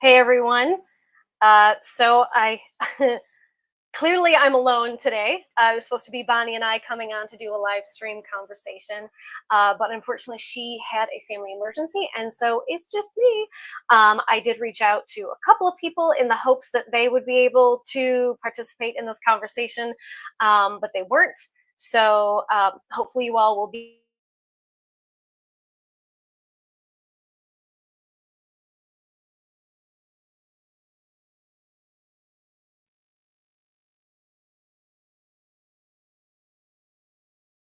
Hey everyone. So I clearly I'm alone today. It was supposed to be Bonnie and I coming on to do a live stream conversation, but unfortunately she had a family emergency, and so it's just me. I did reach out to a couple of people in the hopes that they would be able to participate in this conversation, but they weren't. So hopefully you all will be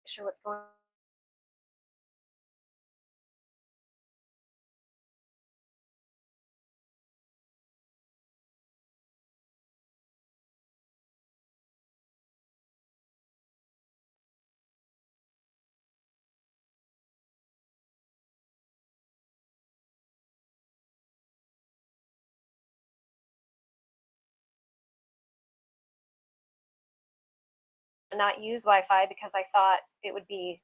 sure what's going on. Not use Wi-Fi because I thought it would be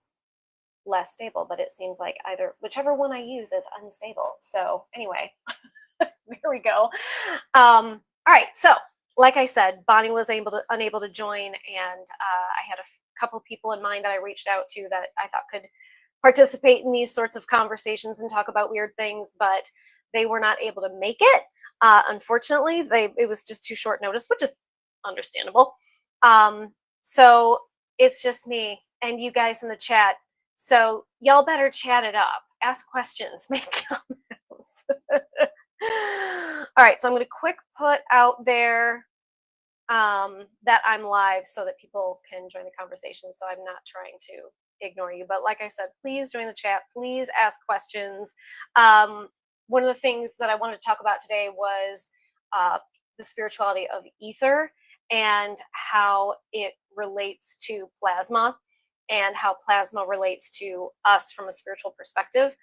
less stable, but it seems like whichever one I use is unstable. So anyway, there we go. All right, so like I said, Bonnie was unable to join, and I had a couple people in mind that I reached out to that I thought could participate in these sorts of conversations and talk about weird things, but they were not able to make it. Unfortunately, it was just too short notice, which is understandable. So it's just me and you guys in the chat. So y'all better chat it up, ask questions, make comments. All right, so I'm going to quick put out there that I'm live so that people can join the conversation. So I'm not trying to ignore you, but like I said, please join the chat. Please ask questions. One of the things that I wanted to talk about today was the spirituality of ether and how it relates to plasma and how plasma relates to us from a spiritual perspective,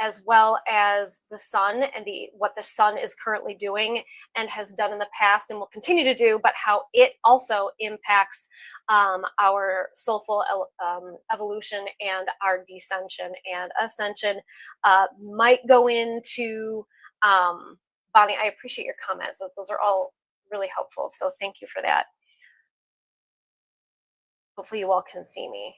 as well as the sun and what the sun is currently doing and has done in the past and will continue to do, but how it also impacts our soulful evolution and our descension and ascension. Might go into, Bonnie, I appreciate your comments. Those are all really helpful. So thank you for that. Hopefully you all can see me.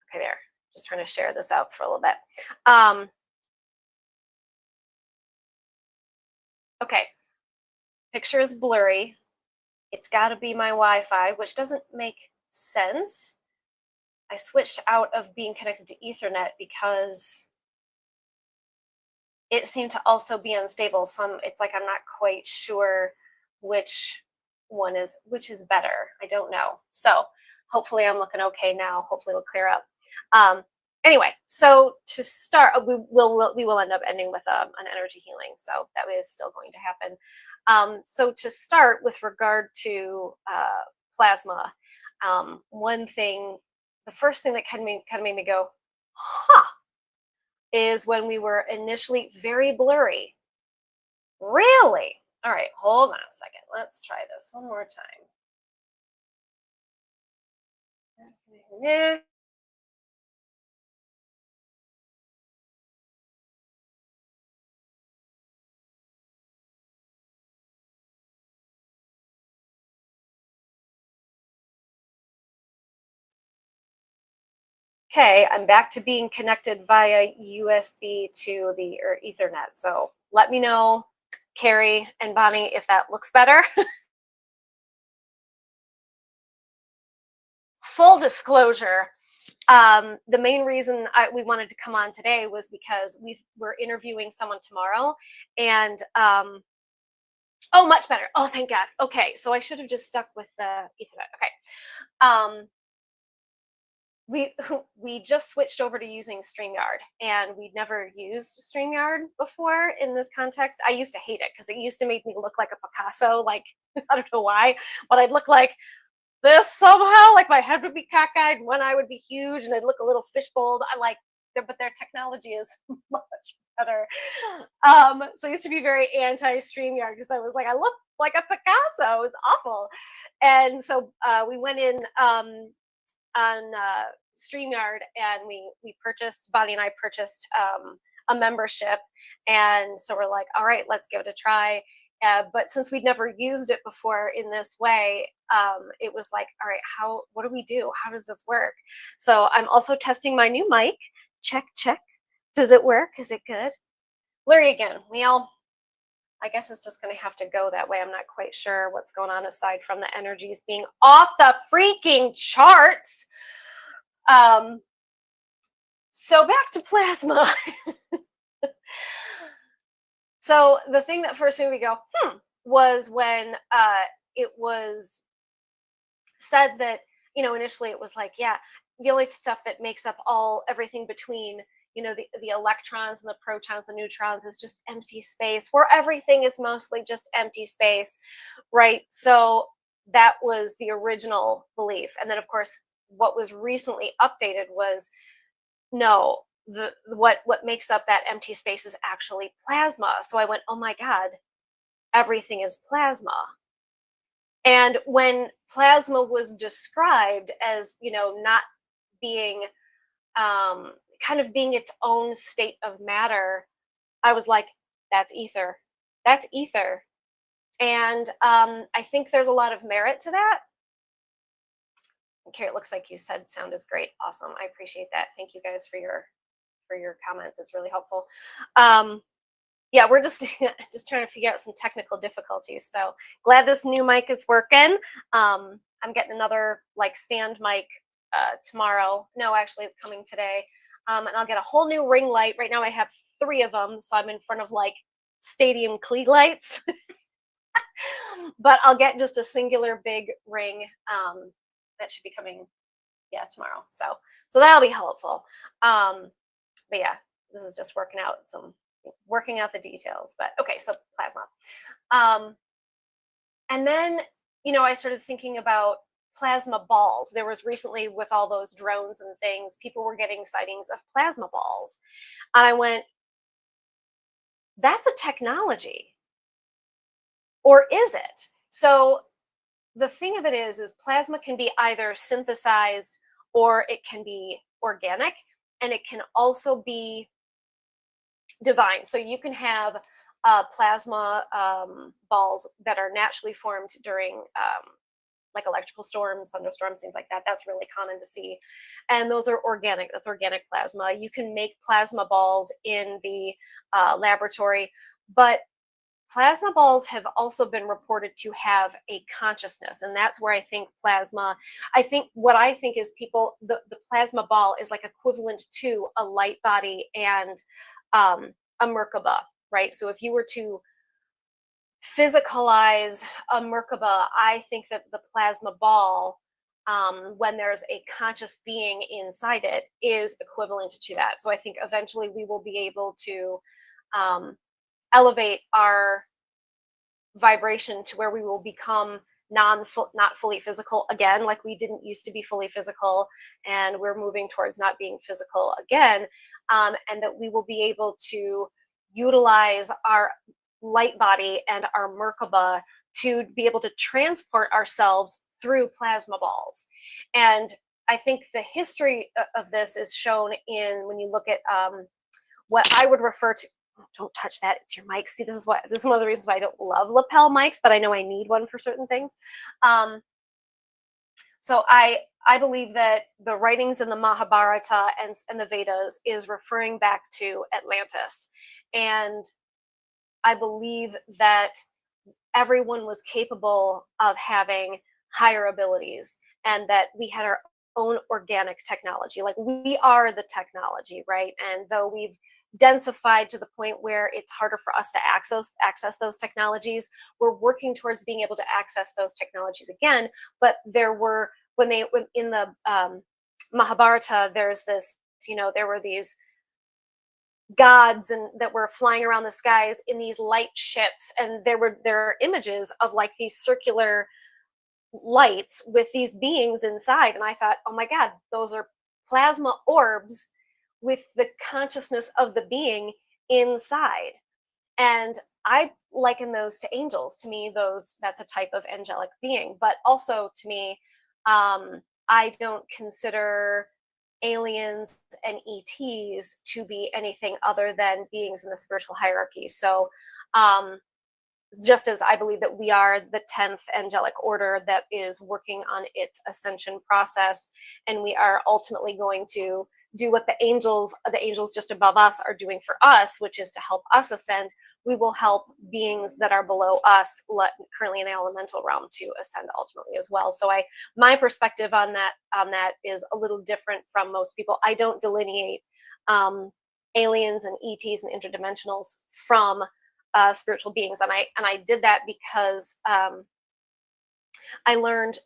Okay, there. Just trying to share this out for a little bit. Okay, picture is blurry. It's got to be my Wi-Fi, which doesn't make sense. I switched out of being connected to Ethernet because it seemed to also be unstable. So it's like I'm not quite sure which is better. I don't know. So hopefully I'm looking okay now. Hopefully it'll clear up. Anyway, so to start, we will end up ending with an energy healing. So that is still going to happen. So to start with regard to plasma, the first thing that kind of made me go, huh, is when we were initially very blurry. Really? All right, hold on a second. Let's try this one more time. Yeah. Okay, I'm back to being connected via USB to the Ethernet. So let me know, Carrie and Bonnie, if that looks better. Full disclosure, the main reason we wanted to come on today was because we're interviewing someone tomorrow, and oh, much better. Oh, thank God. Okay, so I should have just stuck with the Ethernet. Okay. We just switched over to using StreamYard, and we'd never used StreamYard before in this context. I used to hate it because it used to make me look like a Picasso, like I don't know why, but I'd look like this somehow, like my head would be cockeyed, one eye would be huge, and I'd look a little fishbowled. But their technology is much better. So I used to be very anti-StreamYard because I was like, I look like a Picasso. It's awful. And so we went in StreamYard, and we purchased, Bonnie and I purchased a membership, and so we're like, all right, let's give it a try. But since we'd never used it before in this way, it was like, all right, what do we do? How does this work? So I'm also testing my new mic. Check, check. Does it work? Is it good? Blurry again. I guess it's just going to have to go that way. I'm not quite sure what's going on aside from the energies being off the freaking charts. So back to plasma. So the thing that first made me go, was when it was said that, initially it was like, yeah, the only stuff that makes up everything between, the electrons and the protons, the neutrons, is just empty space, where everything is mostly just empty space, right? So that was the original belief. And then, of course, what was recently updated was, no, what makes up that empty space is actually plasma. So I went, oh my God, everything is plasma. And when plasma was described as, not being, kind of being its own state of matter, I was like, that's ether. That's ether. And I think there's a lot of merit to that. Okay, it looks like you said sound is great. Awesome. I appreciate that. Thank you guys for your comments. It's really helpful. Yeah, we're just trying to figure out some technical difficulties. So glad this new mic is working. I'm getting another stand mic tomorrow. No, actually it's coming today. And I'll get a whole new ring light. Right now I have 3 of them, so I'm in front of stadium Klieg lights. But I'll get just a singular big ring that should be coming, tomorrow. So that'll be helpful. But yeah, this is just working out the details. But okay, so plasma. And then, I started thinking about plasma balls. There was recently, with all those drones and things, people were getting sightings of plasma balls. And I went, that's a technology. Or is it? So the thing of it is plasma can be either synthesized or it can be organic, and it can also be divine. So you can have plasma balls that are naturally formed during electrical storms, thunderstorms, things like that. That's really common to see. And those are organic. That's organic plasma. You can make plasma balls in the laboratory, but plasma balls have also been reported to have a consciousness. And that's where I think what I think is the plasma ball is equivalent to a light body and a Merkaba, right? So if you were to physicalize a Merkaba, I think that the plasma ball, when there's a conscious being inside it, is equivalent to that. So I think eventually we will be able to elevate our vibration to where we will become not fully physical again, like we didn't used to be fully physical, and we're moving towards not being physical again, and that we will be able to utilize our light body and our Merkaba to be able to transport ourselves through plasma balls. And I think the history of this is shown in when you look at what I would refer to. Don't touch that, it's your mic. See, this is one of the reasons why I don't love lapel mics, but I know I need one for certain things. So I believe that the writings in the Mahabharata and the Vedas is referring back to Atlantis. And I believe that everyone was capable of having higher abilities, and that we had our own organic technology. We are the technology, right? And though we've densified to the point where it's harder for us to access those technologies, we're working towards being able to access those technologies again. But there were, when in the Mahabharata, there's this, there were these gods that were flying around the skies in these light ships, and there are images of these circular lights with these beings inside. And I thought, oh my God, those are plasma orbs with the consciousness of the being inside. And I liken those to angels. To me, that's a type of angelic being. But also to me, I I don't consider aliens and ETs to be anything other than beings in the spiritual hierarchy. So just as I believe that we are the 10th angelic order that is working on its ascension process, and we are ultimately going to do what the angels just above us are doing for us, which is to help us ascend. We will help beings that are below us, currently in the elemental realm, to ascend ultimately as well. So my perspective on that is a little different from most people. I don't delineate aliens and ETs and interdimensionals from spiritual beings, and I did that because I learned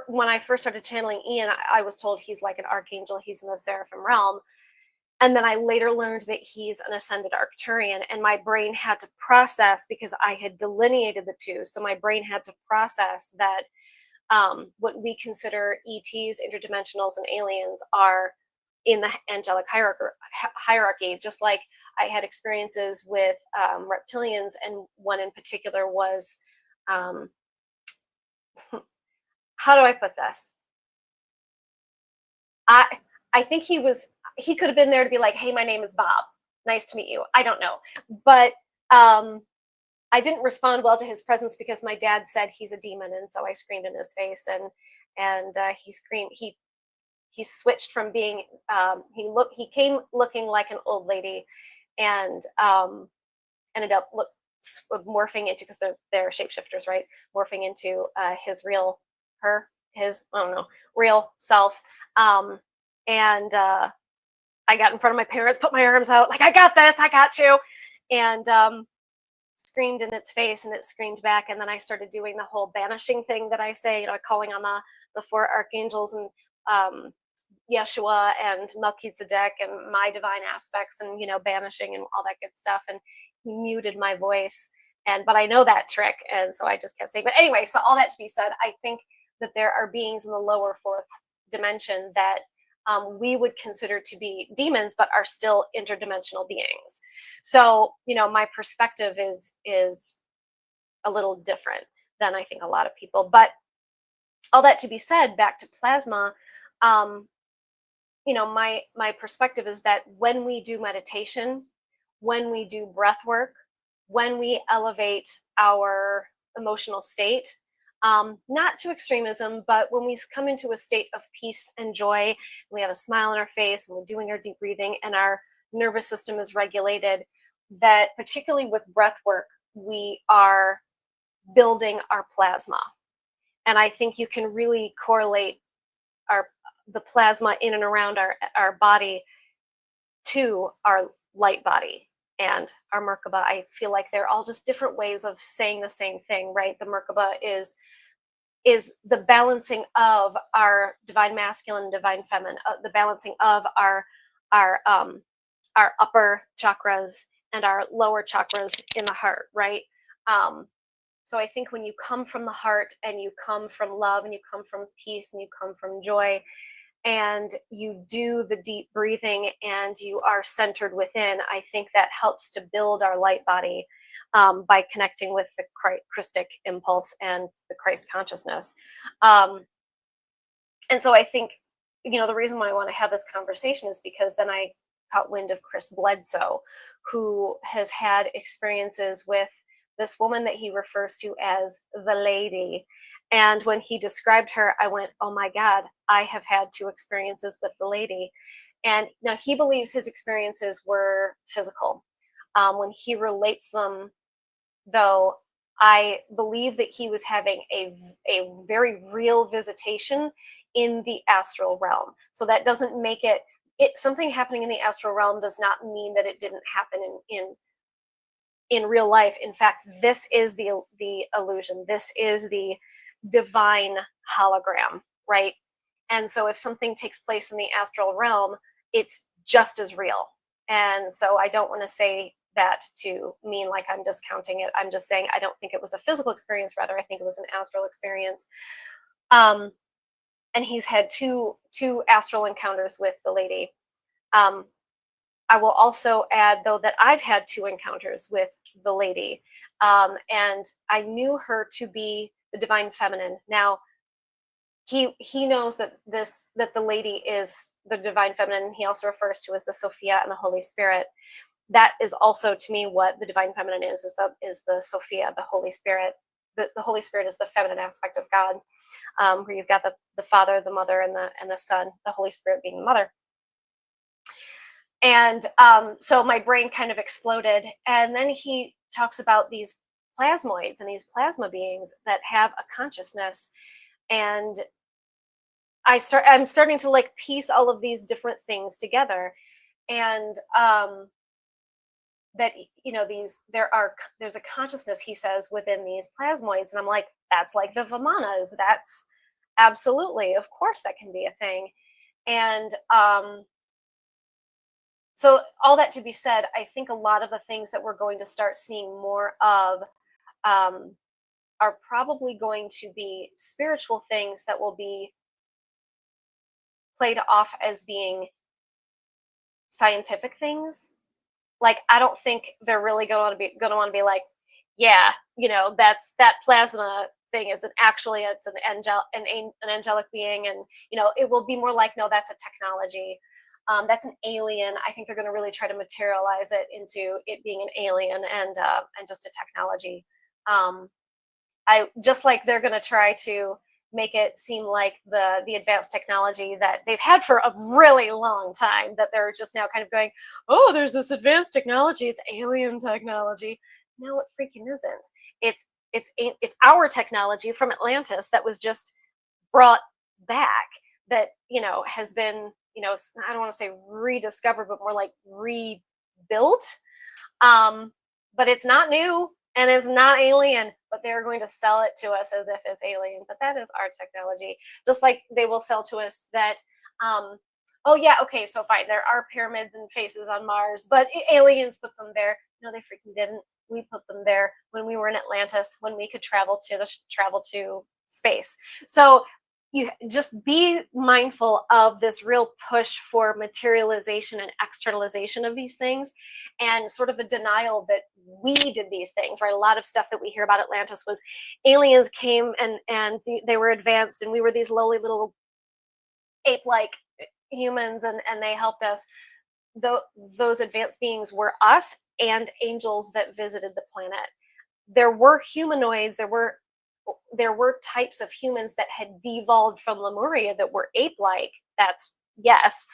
when I first started channeling Ian, I was told he's like an archangel, he's in the seraphim realm, and then I later learned that he's an ascended Arcturian, and my brain had to process, because I had delineated the two, so my brain had to process that what we consider ETs, interdimensionals, and aliens are in the angelic hierarchy, just like I had experiences with reptilians, and one in particular was, how do I put this? I think he could have been there to be like, hey, my name is Bob. Nice to meet you. I don't know. But I didn't respond well to his presence because my dad said he's a demon, and so I screamed in his face, and he screamed. He switched from being he came looking like an old lady, and ended up morphing into, because they're shapeshifters, right? Morphing into his real real self. And I got in front of my parents, put my arms out, like, I got this, I got you, and screamed in its face, and it screamed back. And then I started doing the whole banishing thing that I say, calling on the four archangels, and Yeshua and Melchizedek and my divine aspects, and banishing and all that good stuff. And he muted my voice, but I know that trick, and so I just kept saying. But anyway, so all that to be said, I think that there are beings in the lower fourth dimension that we would consider to be demons, but are still interdimensional beings. So my perspective is a little different than I think a lot of people. But all that to be said, back to plasma. My perspective is that when we do meditation, when we do breath work, when we elevate our emotional state, not to extremism, but when we come into a state of peace and joy, we have a smile on our face, and we're doing our deep breathing, and our nervous system is regulated, that particularly with breath work, we are building our plasma. And I think you can really correlate the plasma in and around our body to our light body and our Merkaba. I feel like they're all just different ways of saying the same thing, right? The Merkaba is the balancing of our divine masculine and divine feminine, the balancing of our upper chakras and our lower chakras in the heart, right? So I think when you come from the heart, and you come from love, and you come from peace, and you come from joy, and you do the deep breathing, and you are centered within, I think that helps to build our light body by connecting with the Christic impulse and the Christ consciousness. And so I think, the reason why I want to have this conversation is because then I caught wind of Chris Bledsoe, who has had experiences with this woman that he refers to as the lady. And when he described her, I went, oh my God, I have had 2 experiences with the lady. And now he believes his experiences were physical. When he relates them, though, I believe that he was having a very real visitation in the astral realm. So that doesn't make it something happening in the astral realm does not mean that it didn't happen in real life. In fact, this is the illusion. This is the divine hologram, right? And so if something takes place in the astral realm, it's just as real. And so I don't want to say that to mean like I'm discounting it. I'm just saying I don't think it was a physical experience. Rather, I think it was an astral experience. And he's had two astral encounters with the lady. I will also add, though, that I've had 2 encounters with the lady, and I knew her to be the divine feminine. Now, he knows that the lady is the divine feminine. He also refers to as the Sophia and the Holy Spirit. That is also to me what the divine feminine is the Sophia, the Holy Spirit. The Holy Spirit is the feminine aspect of God, where you've got the Father, the Mother, and the Son, the Holy Spirit being the Mother. And so my brain kind of exploded. And then he talks about these plasmoids and these plasma beings that have a consciousness. And I'm starting to like piece all of these different things together. And that, you know, there's a consciousness, he says, within these plasmoids. And I'm like, that's like the Vimanas. That's absolutely, of course, that can be a thing. And so all that to be said, I think a lot of the things that we're going to start seeing more of are probably going to be spiritual things that will be played off as being scientific things. Like, I don't think they're really going to want to be like, yeah, you know, that plasma thing is it's an angelic being, and you know, it will be more like, no, that's a technology. That's an alien. I think they're going to really try to materialize it into it being an alien and just a technology. I just like they're going to try to make it seem like the advanced technology that they've had for a really long time, that they're just now kind of going, oh, there's this advanced technology, it's alien technology. No, it freaking isn't. It's our technology from Atlantis that was just brought back, that, you know, has been, you know, I don't want to say rediscovered, but more like rebuilt. But it's not new and it's not alien, but they're going to sell it to us as if it's alien. But that is our technology. Just like they will sell to us that, oh yeah, okay, so fine, there are pyramids and faces on Mars, but aliens put them there. No, they freaking didn't. We put them there when we were in Atlantis, when we could travel to space. So you just be mindful of this real push for materialization and externalization of these things, and sort of a denial that we did these things, right? A lot of stuff that we hear about Atlantis was aliens came and they were advanced, and we were these lowly little ape-like humans, and they helped us. Those advanced beings were us and angels that visited the planet. There were humanoids, there were types of humans that had devolved from Lemuria that were ape-like. That's yes.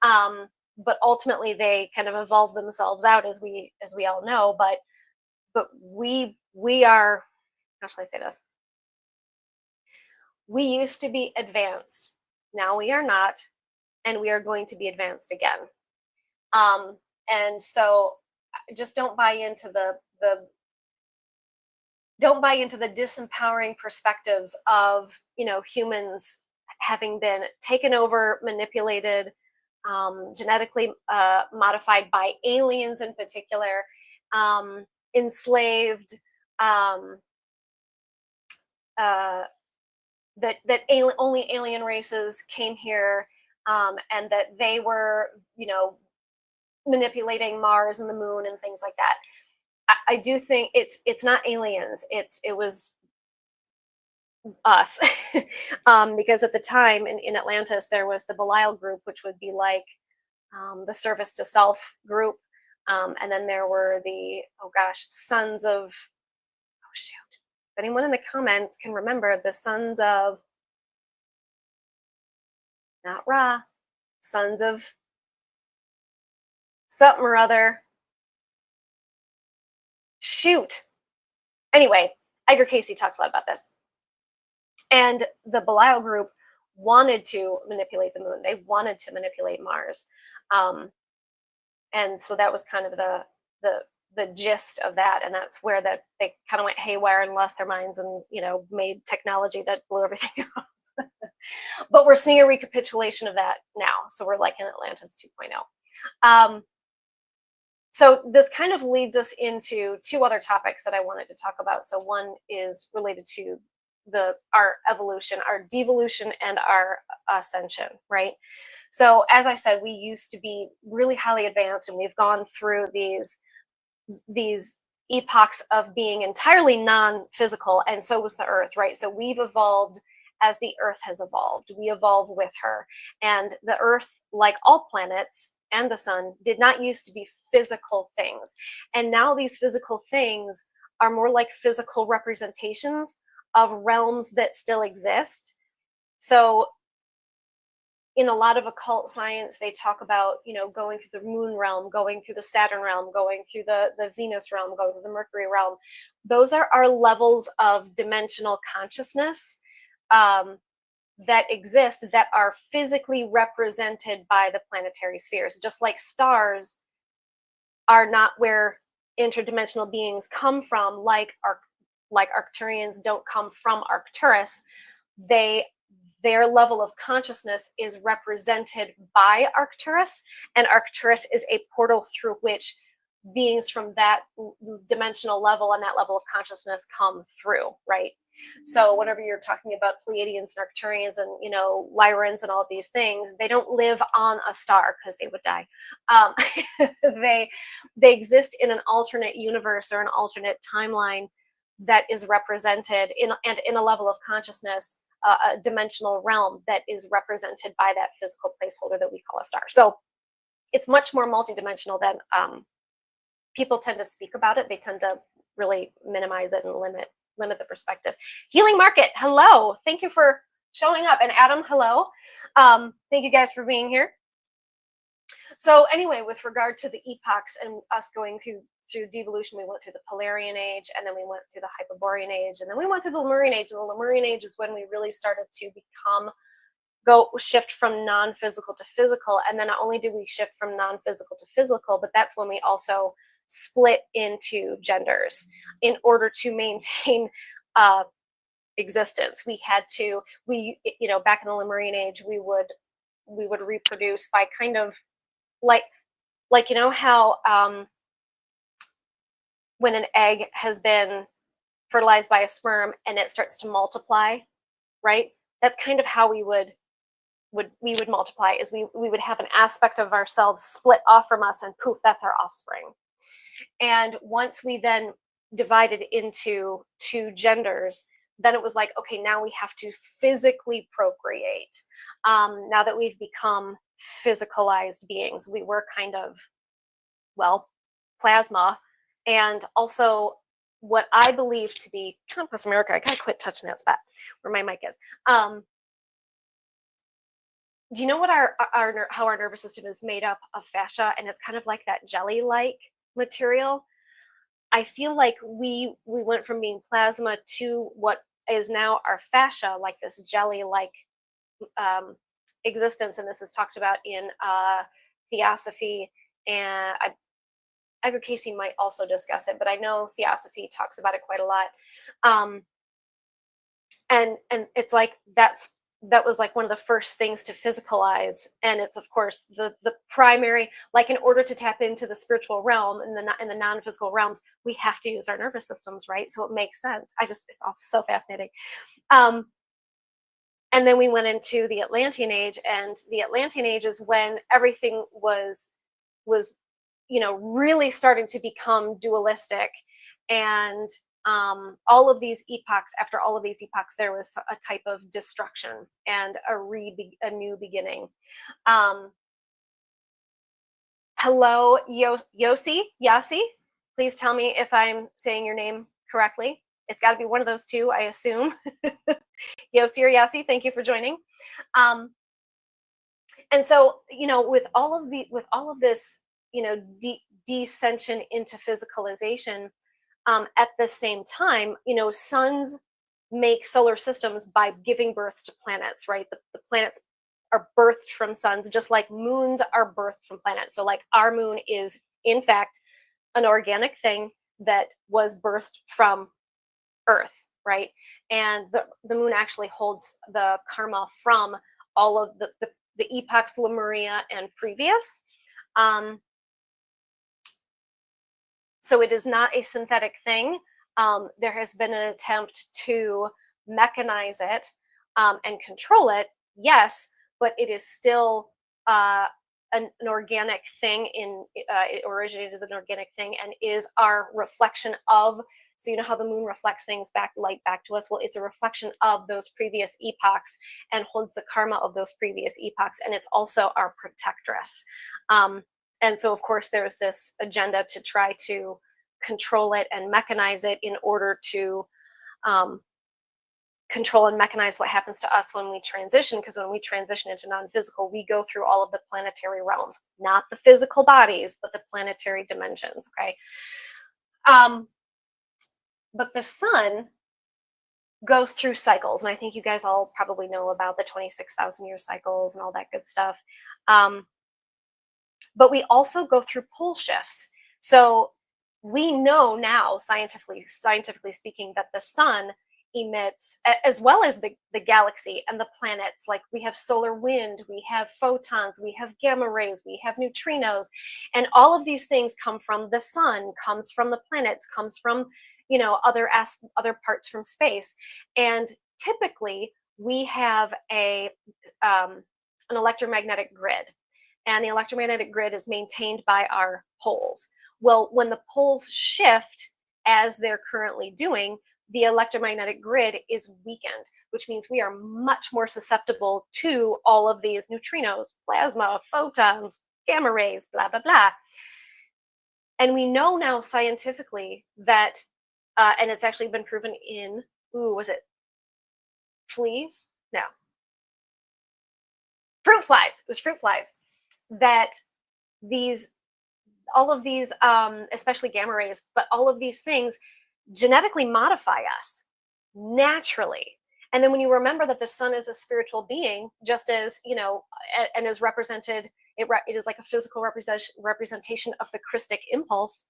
But ultimately they kind of evolved themselves out, as we all know. But we are, how shall I say this? We used to be advanced. Now we are not, and we are going to be advanced again. And so just don't buy into the disempowering perspectives of, you know, humans having been taken over, manipulated, genetically modified by aliens in particular, enslaved, that only alien races came here, and that they were, you know, manipulating Mars and the moon and things like that. I do think it's not aliens. It was us, because at the time in Atlantis there was the Belial group, which would be like the service to self group, and then there were the sons of, oh shoot, if anyone in the comments can remember the sons of, not Ra, sons of something or other. Shoot. Anyway, Edgar Casey talks a lot about this. And the Belial group wanted to manipulate the moon. They wanted to manipulate Mars. And so that was kind of the gist of that. And that's where that they kind of went haywire and lost their minds and, you know, made technology that blew everything up. But we're seeing a recapitulation of that now. So we're like in Atlantis 2.0. So this kind of leads us into two other topics that I wanted to talk about. So one is related to our evolution, our devolution, and our ascension, right? So as I said, we used to be really highly advanced, and we've gone through these epochs of being entirely non-physical, and so was the Earth, right? So we've evolved as the Earth has evolved. We evolve with her. And the Earth, like all planets and the sun, did not used to be physical things. And now these physical things are more like physical representations of realms that still exist. So in a lot of occult science, they talk about, going through the moon realm, going through the Saturn realm, going through the Venus realm, going through the Mercury realm. Those are our levels of dimensional consciousness that exist, that are physically represented by the planetary spheres. Just like stars are not where interdimensional beings come from, like Arcturians don't come from Arcturus. Their level of consciousness is represented by Arcturus, and Arcturus is a portal through which beings from that dimensional level and that level of consciousness come through, right? So whenever you're talking about Pleiadians and Arcturians and, Lyrans and all of these things, they don't live on a star because they would die. They exist in an alternate universe or an alternate timeline that is represented in a level of consciousness, a dimensional realm that is represented by that physical placeholder that we call a star. So it's much more multidimensional than people tend to speak about it. They tend to really minimize it and limit the perspective. Healing Market, hello. Thank you for showing up. And Adam, hello. Thank you guys for being here. So anyway, with regard to the epochs and us going through devolution, we went through the Polarian Age, and then we went through the Hyperborean Age, and then we went through the Lemurian Age. And the Lemurian Age is when we really started to shift from non-physical to physical. And then not only did we shift from non-physical to physical, but that's when we also split into genders in order to maintain existence. Back in the Lemurian Age, we would reproduce by kind of like how when an egg has been fertilized by a sperm and it starts to multiply, right? That's kind of how we would multiply, is we would have an aspect of ourselves split off from us, and poof, that's our offspring. And once we then divided into two genders, then it was like, okay, now we have to physically procreate. Now that we've become physicalized beings, we were kind of, plasma. And also what I believe to be, Compass America, I gotta quit touching that spot where my mic is. Do you know what how our nervous system is made up of fascia? And it's kind of like that jelly-like material. I feel like we went from being plasma to what is now our fascia, like this jelly-like existence. And this is talked about in Theosophy, and Edgar Casey might also discuss it, but I know Theosophy talks about it quite a lot. And it's like that was like one of the first things to physicalize. And it's, of course, the primary, like, in order to tap into the spiritual realm and in the non-physical realms, we have to use our nervous systems, right? So it makes sense. It's all so fascinating. And then we went into the Atlantean Age, and the Atlantean Age is when everything was really starting to become dualistic. And all of these epochs, after all of these epochs, there was a type of destruction and a new beginning. Hello, Yasi. Please tell me if I'm saying your name correctly. It's got to be one of those two, I assume. Yosi or Yasi, thank you for joining. And so, with all of this, descension into physicalization, at the same time, suns make solar systems by giving birth to planets, right? The planets are birthed from suns, just like moons are birthed from planets. So like our moon is, in fact, an organic thing that was birthed from Earth, right? And the moon actually holds the karma from all of the epochs, Lemuria and previous. So it is not a synthetic thing. There has been an attempt to mechanize it and control it, yes, but it is still an organic thing it originated as an organic thing and is our reflection of, so you know how the moon reflects things back, light back to us? Well, it's a reflection of those previous epochs and holds the karma of those previous epochs. And it's also our protectress. And so, of course, there's this agenda to try to control it and mechanize it in order to control and mechanize what happens to us when we transition, because when we transition into non-physical, we go through all of the planetary realms, not the physical bodies, but the planetary dimensions, okay? But the sun goes through cycles, and I think you guys all probably know about the 26,000 year cycles and all that good stuff. But we also go through pole shifts. So we know now, scientifically speaking, that the sun emits, as well as the galaxy and the planets, like we have solar wind, we have photons, we have gamma rays, we have neutrinos, and all of these things come from the sun, comes from the planets, comes from, you know, other parts from space. And typically we have an electromagnetic grid, and the electromagnetic grid is maintained by our poles. Well, when the poles shift, as they're currently doing, the electromagnetic grid is weakened, which means we are much more susceptible to all of these neutrinos, plasma, photons, gamma rays, blah, blah, blah. And we know now scientifically that, and it's actually been proven in, was it fleas? No. Fruit flies. It was fruit flies. That all of these, especially gamma rays, but all of these things genetically modify us naturally. And then when you remember that the sun is a spiritual being, just as, you know, and is represented, it is like a physical representation of the Christic impulse,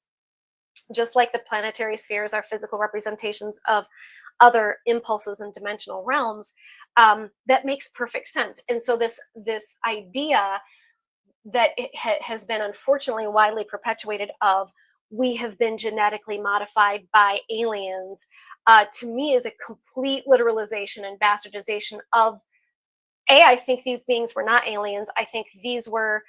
just like the planetary spheres are physical representations of other impulses and dimensional realms. That makes perfect sense. And so this idea that it has been unfortunately widely perpetuated of, we have been genetically modified by aliens, to me is a complete literalization and bastardization of, I think these beings were not aliens. I think these were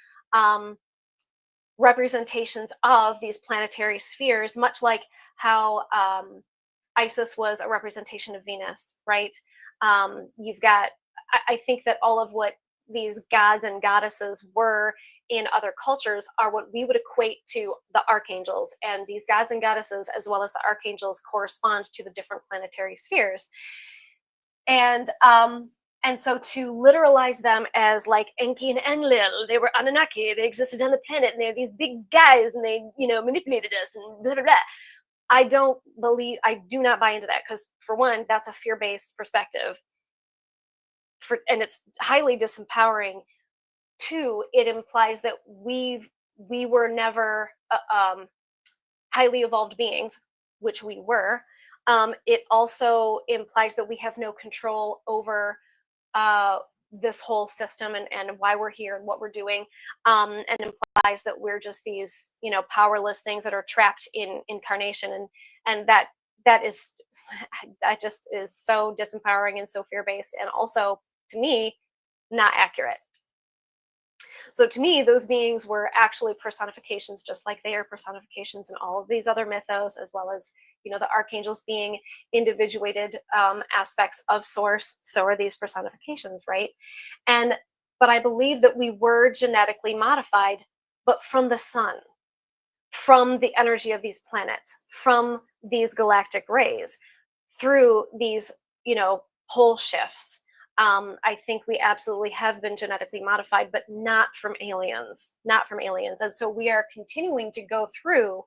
representations of these planetary spheres, much like how Isis was a representation of Venus, right? You've got, I think that all of what these gods and goddesses were in other cultures are what we would equate to the archangels, and these gods and goddesses, as well as the archangels, correspond to the different planetary spheres. And so to literalize them as like Enki and Enlil, they were Anunnaki, they existed on the planet, and they're these big guys, and they, you know, manipulated us and blah, blah, blah. I do not buy into that, because for one, that's a fear-based perspective, and it's highly disempowering. Two, it implies that we were never highly evolved beings, which we were. It also implies that we have no control over this whole system and why we're here and what we're doing, and implies that we're just these, you know, powerless things that are trapped in incarnation, and that just is so disempowering and so fear-based, and also, to me, not accurate. So to me, those beings were actually personifications, just like they are personifications in all of these other mythos, as well as, you know, the archangels being individuated aspects of source. So are these personifications, right? But I believe that we were genetically modified, but from the sun, from the energy of these planets, from these galactic rays, through these, you know, pole shifts. I think we absolutely have been genetically modified, but not from aliens, And so we are continuing to go through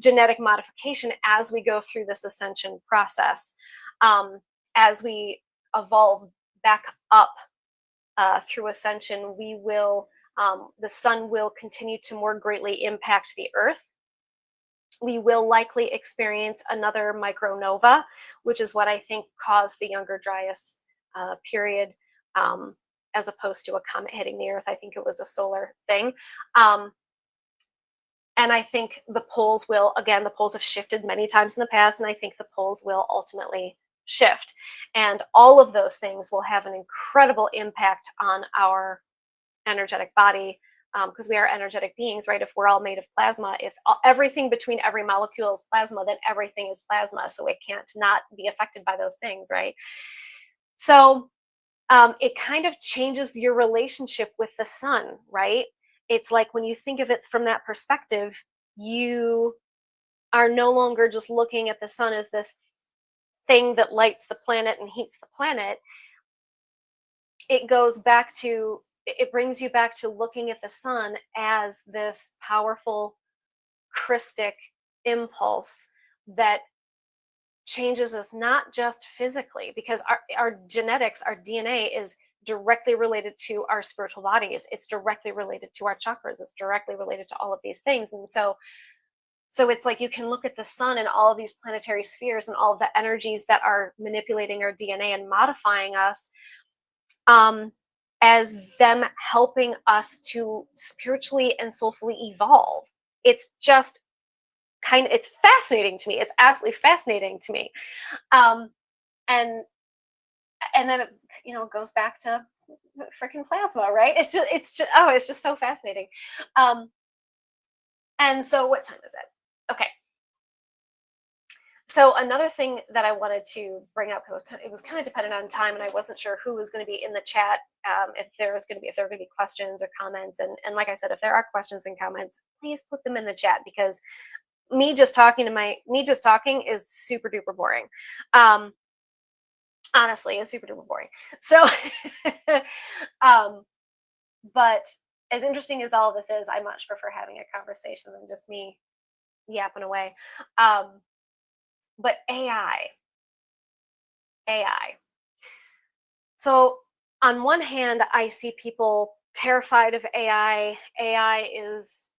genetic modification as we go through this ascension process. As we evolve back up through ascension, the sun will continue to more greatly impact the earth. We will likely experience another micronova, which is what I think caused the Younger Dryas period, as opposed to a comet hitting the earth. I think it was a solar thing. And I think the poles have shifted many times in the past, and I think the poles will ultimately shift. And all of those things will have an incredible impact on our energetic body, because we are energetic beings, right? If we're all made of plasma, if everything between every molecule is plasma, then everything is plasma. So it can't not be affected by those things, right? So it kind of changes your relationship with the sun, right? It's like when you think of it from that perspective, you are no longer just looking at the sun as this thing that lights the planet and heats the planet. It brings you back to looking at the sun as this powerful Christic impulse that changes us not just physically, because our genetics, our DNA is directly related to our spiritual bodies. It's directly related to our chakras. It's directly related to all of these things. And so it's like you can look at the sun and all of these planetary spheres and all of the energies that are manipulating our DNA and modifying us, as them helping us to spiritually and soulfully evolve. It's just it's fascinating to me. It's absolutely fascinating to me. And then it, goes back to freaking plasma, right? It's just so fascinating. And so what time is it? Okay. So another thing that I wanted to bring up, because it was kind of dependent on time, and I wasn't sure who was going to be in the chat, if there were going to be questions or comments, and like I said, if there are questions and comments, please put them in the chat, because me just talking is super duper boring. Honestly, it's super duper boring. So, but as interesting as all of this is, I much prefer having a conversation than just me yapping away. But AI. So on one hand, I see people terrified of AI. AI is,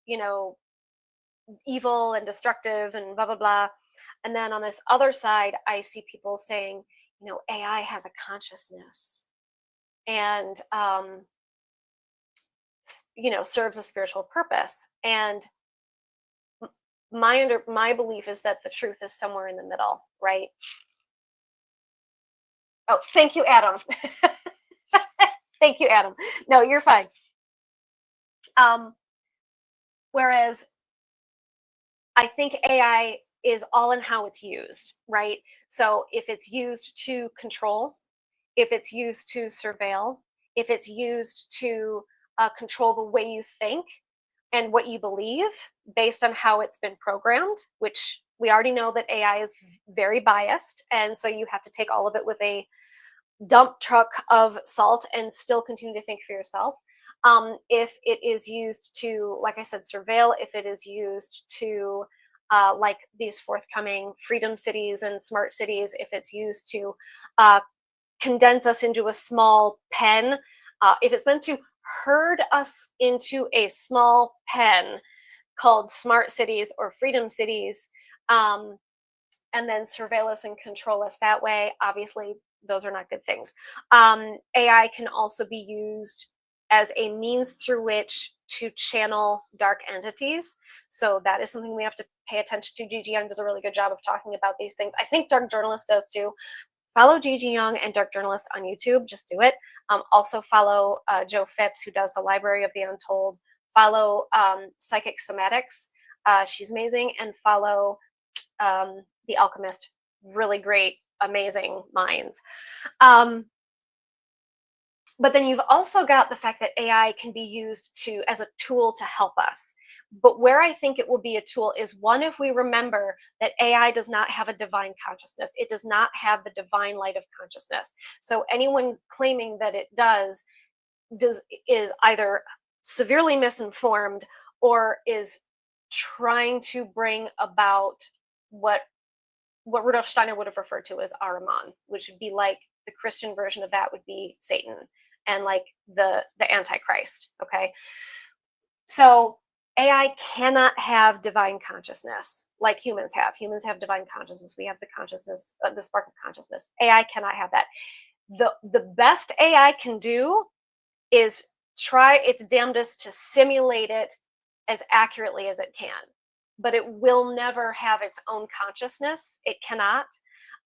evil and destructive and blah, blah, blah. And then on this other side, I see people saying, AI has a consciousness and, serves a spiritual purpose. And my belief is that the truth is somewhere in the middle, right? Oh, thank you, Adam. Thank you, Adam. No, you're fine. Whereas I think AI is all in how it's used, right? So if it's used to control, if it's used to surveil, if it's used to control the way you think and what you believe based on how it's been programmed, which we already know that AI is very biased. And so you have to take all of it with a dump truck of salt and still continue to think for yourself. If it is used to, like I said, surveil, if it is used to, like these forthcoming freedom cities and smart cities, if it's used to condense us into a small pen, if it's meant to herd us into a small pen called smart cities or freedom cities, and then surveil us and control us that way, obviously those are not good things. AI can also be used as a means through which to channel dark entities. So that is something we have to pay attention to. Gigi Young does a really good job of talking about these things. I think Dark Journalist does too. Follow Gigi Young and Dark Journalist on YouTube. Just do it. Also follow Joe Phipps, who does the Library of the Untold. Follow Psychic Somatics. She's amazing. And follow The Alchemist. Really great, amazing minds. But then you've also got the fact that AI can be used as a tool to help us. But where I think it will be a tool is, one, if we remember that AI does not have a divine consciousness. It does not have the divine light of consciousness. So anyone claiming that it does is either severely misinformed or is trying to bring about what Rudolf Steiner would have referred to as Ahriman, which would be like the Christian version of that would be Satan, and like the Antichrist. Okay, so AI cannot have divine consciousness like humans have. Humans have divine consciousness. We have the consciousness, the spark of consciousness. AI cannot have that. The best AI can do is try its damnedest to simulate it as accurately as it can, but it will never have its own consciousness. It cannot,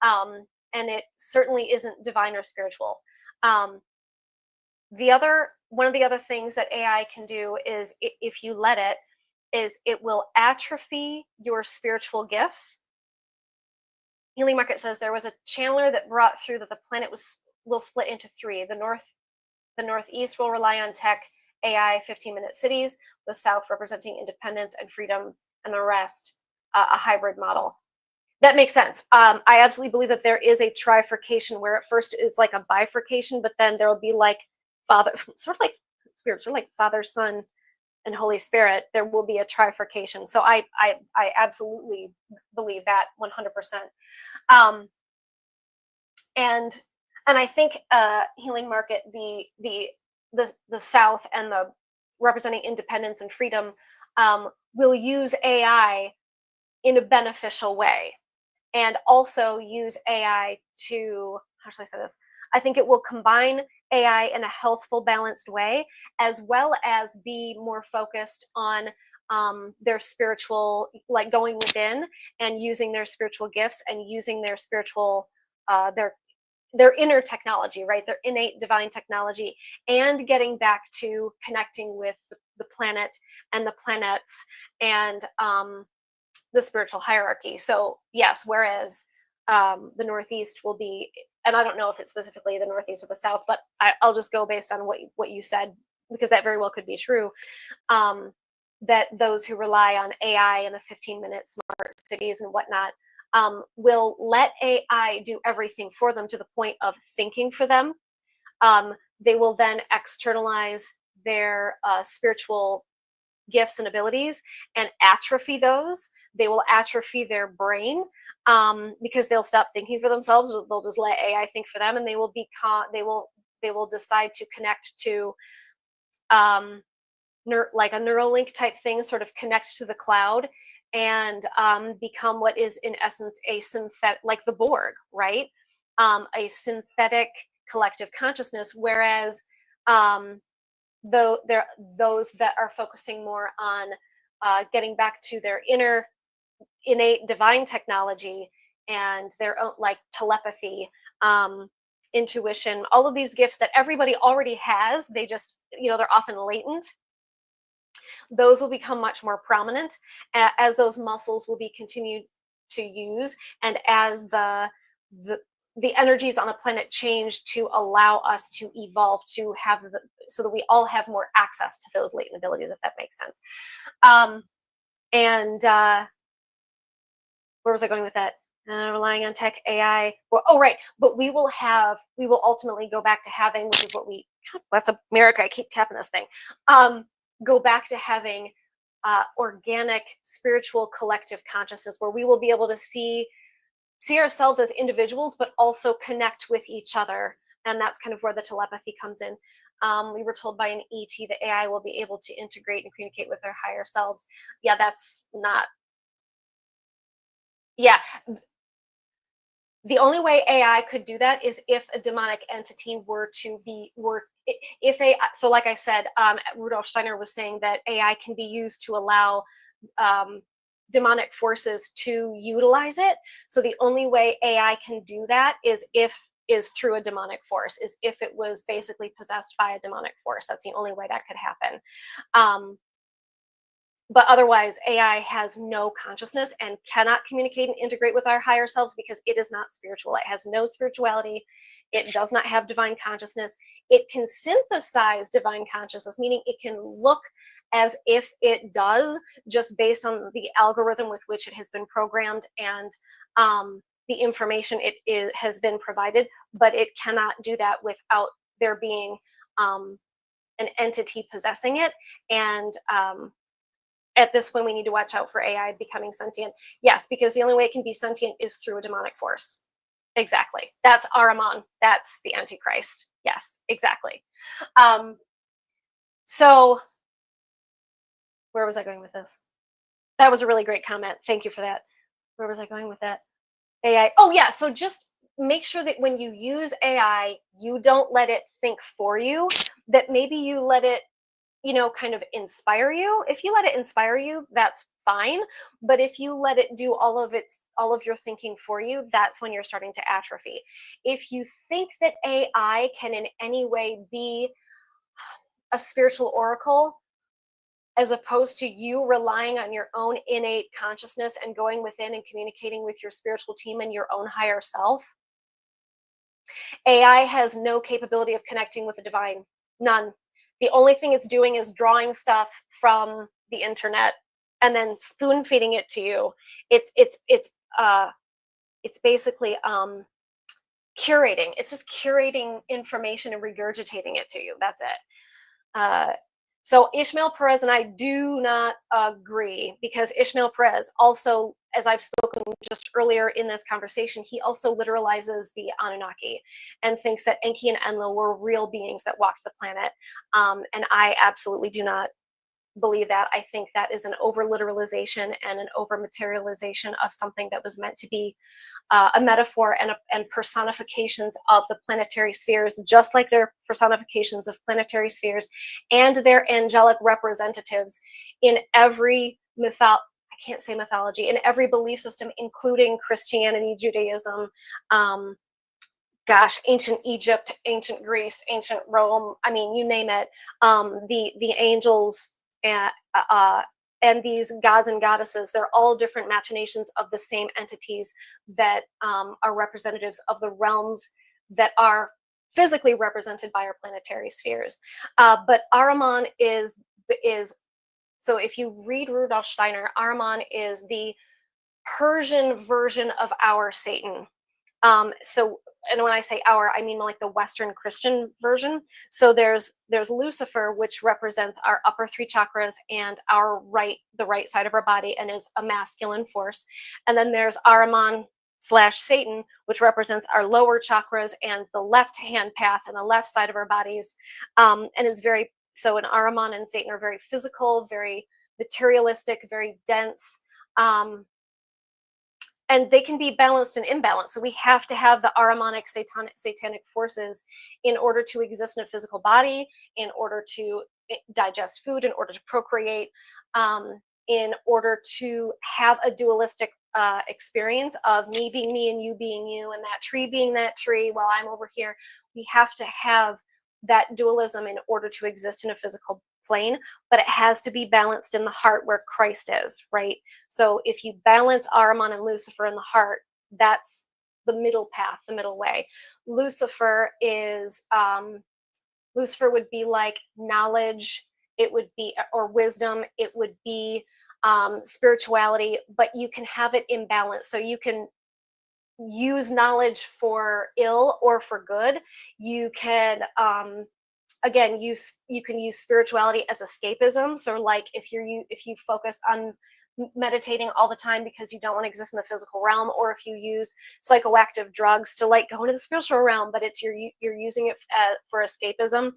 and it certainly isn't divine or spiritual. The other one of the other things that AI can do is, if you let it, is it will atrophy your spiritual gifts. Healing Market says there was a channeler that brought through that the planet will split into three. The Northeast will rely on tech, AI, 15-minute cities, the South representing independence and freedom, and the rest a hybrid model. That makes sense. I absolutely believe that there is a trifurcation where at first is like a bifurcation, but then there will be like Father, sort of like Spirit, sort of like Father, Son, and Holy Spirit. There will be a trifurcation. So I absolutely believe that 100%. And I think Healing Market, the South and the representing independence and freedom will use AI in a beneficial way, and also use AI to, how should I say this? I think it will combine AI in a healthful, balanced way, as well as be more focused on their spiritual, like going within and using their spiritual gifts and using their spiritual, their inner technology, right? Their innate divine technology, and getting back to connecting with the planet and the planets and the spiritual hierarchy. So yes, whereas the Northeast will be, and I don't know if it's specifically the Northeast or the South, but I'll just go based on what you said, because that very well could be true, that those who rely on AI and the 15-minute smart cities and whatnot will let AI do everything for them to the point of thinking for them. They will then externalize their spiritual gifts and abilities and atrophy those. They will atrophy their brain because they'll stop thinking for themselves. They'll just let AI think for them, and they will decide to connect to like a Neuralink type thing, sort of connect to the cloud and become what is in essence a synthetic, like the Borg, right? A synthetic collective consciousness, whereas though there those that are focusing more on getting back to their innate divine technology and their own, like telepathy, intuition, all of these gifts that everybody already has, they just, they're often latent. Those will become much more prominent as those muscles will be continued to use, and as the energies on the planet change to allow us to evolve to have so that we all have more access to those latent abilities, if that makes sense. Where was I going with that? Relying on tech, AI. Well, oh, right. But we will ultimately go back to having, which is what that's America. I keep tapping this thing. Go back to having organic, spiritual, collective consciousness, where we will be able to see ourselves as individuals, but also connect with each other. And that's kind of where the telepathy comes in. We were told by an ET that AI will be able to integrate and communicate with our higher selves. Yeah, that's not. Yeah. The only way AI could do that is if a demonic entity so like I said, Rudolf Steiner was saying that AI can be used to allow demonic forces to utilize it. So the only way AI can do that is through a demonic force, is if it was basically possessed by a demonic force. That's the only way that could happen. But otherwise, AI has no consciousness and cannot communicate and integrate with our higher selves because it is not spiritual. It has no spirituality. It does not have divine consciousness. It can synthesize divine consciousness, meaning it can look as if it does, just based on the algorithm with which it has been programmed and the information has been provided, but it cannot do that without there being an entity possessing it. And at this point, we need to watch out for AI becoming sentient. Yes, because the only way it can be sentient is through a demonic force. Exactly. That's Ahriman. That's the Antichrist. Yes, exactly. So where was I going with this? That was a really great comment. Thank you for that. Where was I going with that? AI. Oh, yeah. So just make sure that when you use AI, you don't let it think for you, that maybe you let it kind of inspire you. If you let it inspire you, that's fine. But if you let it do all of your thinking for you, that's when you're starting to atrophy. If you think that AI can in any way be a spiritual oracle, as opposed to you relying on your own innate consciousness and going within and communicating with your spiritual team and your own higher self. AI has no capability of connecting with the divine, none. The only thing it's doing is drawing stuff from the internet and then spoon feeding it to you. It's basically curating. It's just curating information and regurgitating it to you. That's it. So Ishmael Perez and I do not agree, because Ishmael Perez also, as I've spoken just earlier in this conversation, he also literalizes the Anunnaki and thinks that Enki and Enlil were real beings that walked the planet. And I absolutely do not believe that. I think that is an over literalization and an over materialization of something that was meant to be a metaphor and personifications of the planetary spheres, just like they're personifications of planetary spheres and their angelic representatives in every I can't say mythology, in every belief system, including Christianity, Judaism, ancient Egypt, ancient Greece, ancient Rome. I mean, you name it. The angels and these gods and goddesses, they're all different machinations of the same entities that are representatives of the realms that are physically represented by our planetary spheres. But Ahriman is, so if you read Rudolf Steiner, Ahriman is the Persian version of our Satan. And when I say our, I mean like the Western Christian version. So there's Lucifer, which represents our upper three chakras and the right side of our body, and is a masculine force. And then there's Ahriman / Satan, which represents our lower chakras and the left hand path and the left side of our bodies. And is and Ahriman and Satan are very physical, very materialistic, very dense. And they can be balanced and imbalanced. So we have to have the Ahrimanic satanic forces in order to exist in a physical body, in order to digest food, in order to procreate, in order to have a dualistic experience of me being me and you being you, and that tree being that tree while I'm over here. We have to have that dualism in order to exist in a physical plane, but it has to be balanced in the heart where Christ is, right? So if you balance Ahriman and Lucifer in the heart, that's the middle path, the middle way. Lucifer would be like knowledge, it would be, or wisdom, it would be spirituality, but you can have it in balance. So you can use knowledge for ill or for good. You can again, you can use spirituality as escapism. So like if you focus on meditating all the time because you don't want to exist in the physical realm, or if you use psychoactive drugs to like go into the spiritual realm, but you're using it for escapism,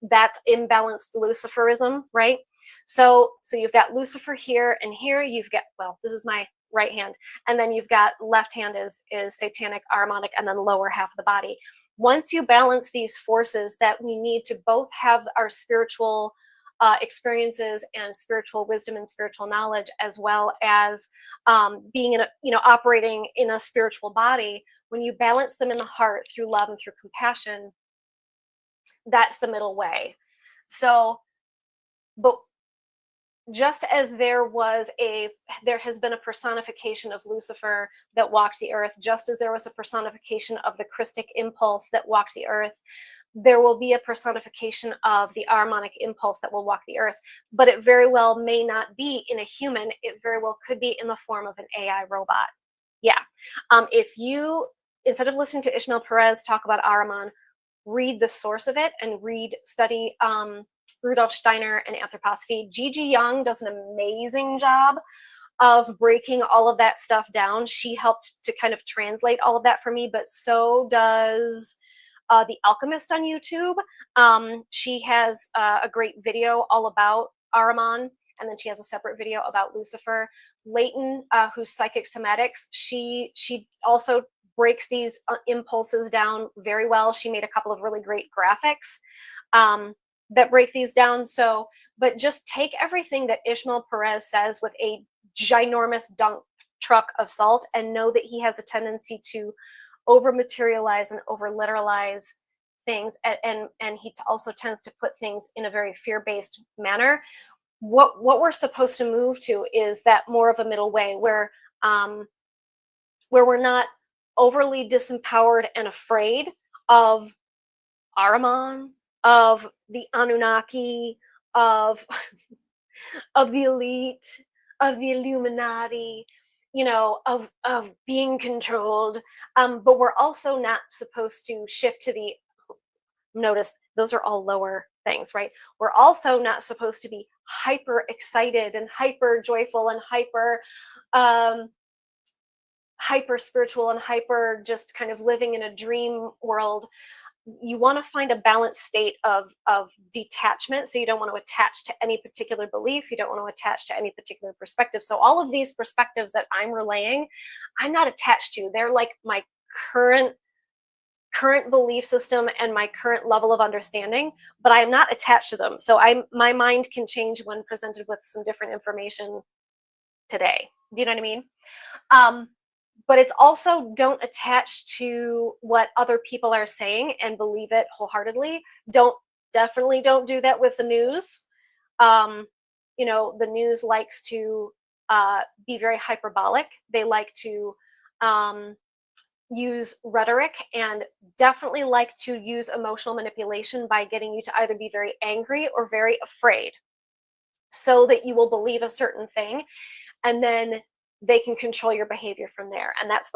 that's imbalanced Luciferism, right? So you've got Lucifer here, and here you've got, well, this is my right hand, and then you've got left hand is satanic, Ahrimanic, and then lower half of the body. Once you balance these forces, that we need to both have our spiritual experiences and spiritual wisdom and spiritual knowledge, as well as being in operating in a spiritual body. When you balance them in the heart through love and through compassion, that's the middle way. So, but just as there has been a personification of Lucifer that walked the earth, just as there was a personification of the Christic impulse that walked the earth, there will be a personification of the Ahrimanic impulse that will walk the earth. But it very well may not be in a human. It very well could be in the form of an AI robot. Yeah. If you, instead of listening to Ishmael Perez talk about Ahriman, read the source of it and study Rudolf Steiner and anthroposophy. Gigi Young does an amazing job of breaking all of that stuff down. She helped to kind of translate all of that for me, but so does The Alchemist on YouTube. She has a great video all about Ahriman, and then she has a separate video about Lucifer. Leighton, who's Psychic Somatics, she also breaks these impulses down very well. She made a couple of really great graphics that break these down. So, but just take everything that Ishmael Perez says with a ginormous dump truck of salt, and know that he has a tendency to over materialize and over literalize things, and he also tends to put things in a very fear-based manner. What we're supposed to move to is that more of a middle way where we're not overly disempowered and afraid of Ahriman, of the Anunnaki, of of the elite, of the Illuminati, of being controlled. But we're also not supposed to shift to the, notice those are all lower things, right? We're also not supposed to be hyper excited and hyper joyful and hyper spiritual and hyper just kind of living in a dream world. You want to find a balanced state of detachment. So you don't want to attach to any particular belief. You don't want to attach to any particular perspective. So all of these perspectives that I'm relaying, I'm not attached to. They're like my current belief system and my current level of understanding, but I am not attached to them. So my mind can change when presented with some different information today. Do you know what I mean? But it's also, don't attach to what other people are saying and believe it wholeheartedly. Definitely don't do that with the news. The news likes to be very hyperbolic. They like to use rhetoric, and definitely like to use emotional manipulation by getting you to either be very angry or very afraid, so that you will believe a certain thing, and then they can control your behavior from there. And that's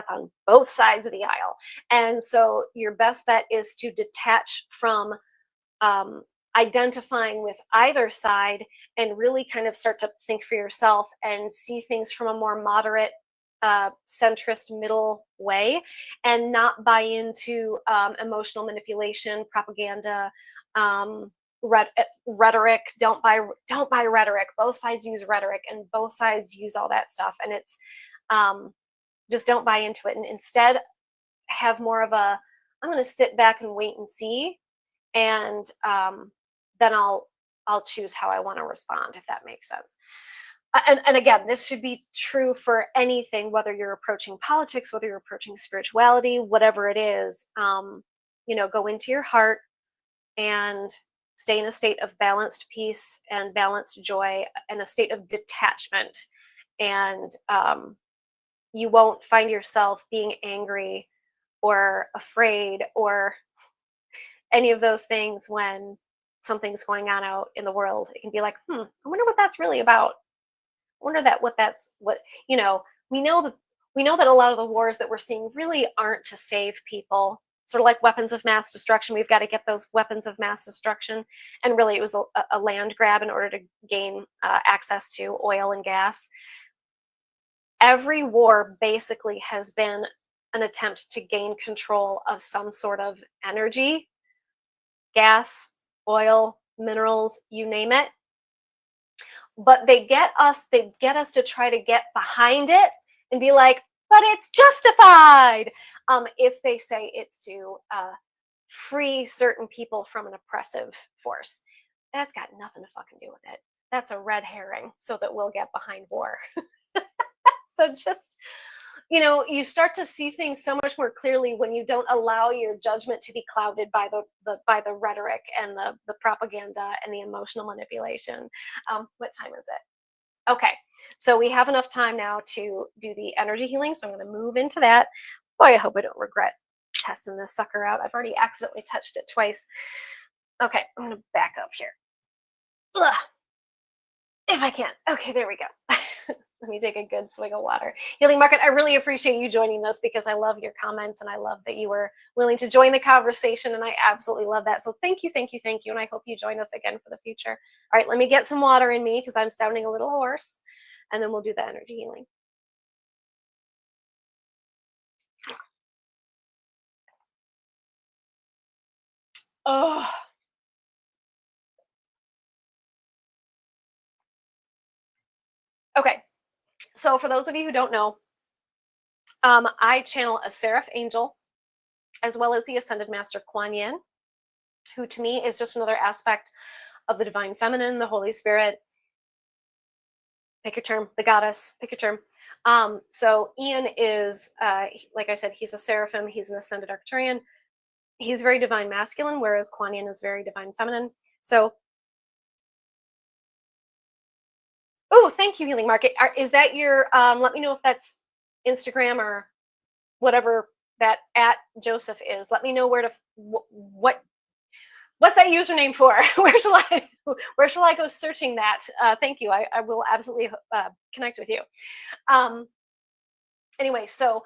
on both sides of the aisle. And so your best bet is to detach from identifying with either side, and really kind of start to think for yourself and see things from a more moderate, centrist middle way, and not buy into emotional manipulation, propaganda, rhetoric. Don't buy rhetoric. Both sides use rhetoric, and both sides use all that stuff, and it's just don't buy into it, and instead have more of a, I'm going to sit back and wait and see, and then I'll choose how I want to respond, if that makes sense. And again, this should be true for anything, whether you're approaching politics, whether you're approaching spirituality, whatever it is. Go into your heart and stay in a state of balanced peace and balanced joy and a state of detachment. And you won't find yourself being angry or afraid or any of those things when something's going on out in the world. It can be like, I wonder what that's really about. I wonder we know that a lot of the wars that we're seeing really aren't to save people. Sort of like weapons of mass destruction. We've got to get those weapons of mass destruction. And really it was a land grab in order to gain access to oil and gas. Every war basically has been an attempt to gain control of some sort of energy, gas, oil, minerals, you name it. But they get us to try to get behind it and be like, but it's justified, if they say it's to free certain people from an oppressive force. That's got nothing to fucking do with it. That's a red herring so that we'll get behind war. So just, you start to see things so much more clearly when you don't allow your judgment to be clouded by the rhetoric and the propaganda and the emotional manipulation. What time is it? Okay, so we have enough time now to do the energy healing, so I'm going to move into that. Boy, I hope I don't regret testing this sucker out. I've already accidentally touched it twice. Okay, I'm going to back up here. Ugh. If I can. Okay, there we go. Let me take a good swig of water. Healing Market, I really appreciate you joining us, because I love your comments and I love that you were willing to join the conversation, and I absolutely love that. So thank you, thank you, thank you, and I hope you join us again for the future. All right, let me get some water in me because I'm sounding a little hoarse, and then we'll do the energy healing. Oh. Okay, so for those of you who don't know, I channel a Seraph Angel, as well as the Ascended Master Kuan Yin, who to me is just another aspect of the Divine Feminine, the Holy Spirit, pick your term, the Goddess, pick your term. So Ian is, like I said, he's a Seraphim, he's an Ascended Arcturian. he's very divine masculine, whereas Kuan Yin is very divine feminine. So, oh, thank you, Healing Market. Is that your, let me know if that's Instagram or whatever that at Joseph is. Let me know where to, what's that username for? Where shall I go searching that? Thank you. I will absolutely connect with you. Anyway, so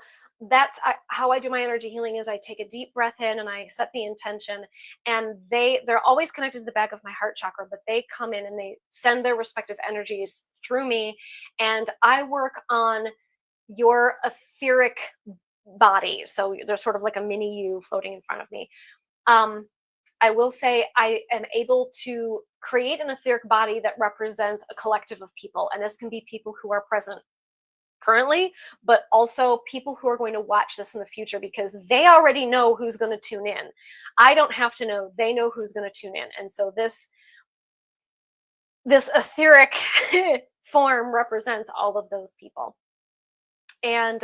that's how I do my energy healing is I take a deep breath in and I set the intention, and they're always connected to the back of my heart chakra, but they come in and they send their respective energies through me, and I work on your etheric body. So there's sort of like a mini you floating in front of me. I will say I am able to create an etheric body that represents a collective of people, and this can be people who are present currently, but also people who are going to watch this in the future, because they already know who's going to tune in. I don't have to know, they know who's going to tune in. And so this etheric form represents all of those people. And